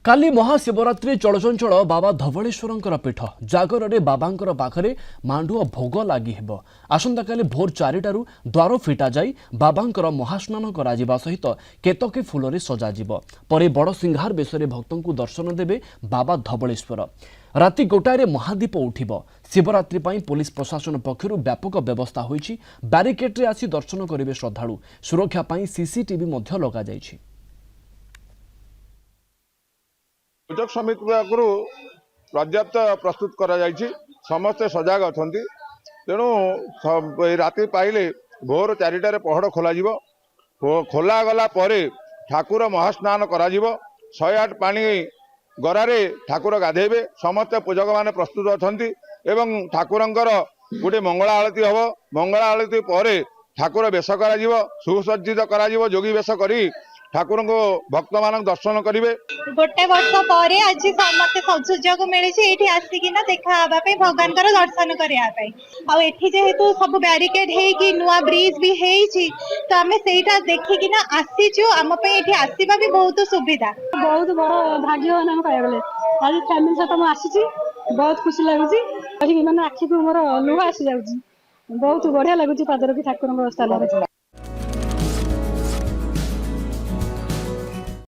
काली महाशिवरात्रि चलचंचल बाबा धवलेश्वर पीठ जागर में बाबा पाखरे मांडुआ भोग लगी आसंता काली भोर 4टारू द्वार फिटा जाई बाबा महास्नान करा सहित केतकी फूल सजाजिब पर बड़ सिंहार बेश भक्त को दर्शन देवे बाबा धवलेश्वर राति गोटाए महादीप उठिब शिवरात्रि पर पुलिस प्रशासन पक्षर व्यापक व्यवस्था होईछि बैरिकेड्रे आसी दर्शन करेंगे श्रद्धालु सुरक्षा सीसीटीवी लगा जाइछि। पूजक समिति पक्षरु पर्याप्त प्रस्तुत करा जाइछि समस्ते सजग अछंती तेणु राति पाइले भोर 4टारे पहड़ खोल खोला गला परे ठाकुर महास्नान करा 108 पानी गरारे ठाकुर गाधेबे समस्त पूजक माने प्रस्तुत अछंती एवं ठाकुरंकर गोटे मंगला आरती हबो मंगला आरती परे ठाकुर बेश करा सुसज्जित करा जोगी बेश करी ठाकुर को भक्त मान दर्शन करेंगे। गोटे वर्ष पर आज समस्त सुजोग मिली आसिकिना देखा भगवान दर्शन करने जेहेतु सब बैरिकेड है नुआ ब्रिज भी है तो आम से देखिकिना आसीचु आम ये आसवा भी बहुत सुविधा बहुत बड़ भाग्यवान कह आज फैमिली सहित मुझे बहुत खुशी लगुच मैंने आखि को मोर लुह आसी जाऊँगी बहुत बढ़िया लगुच पादर की ठाकुर स्थान।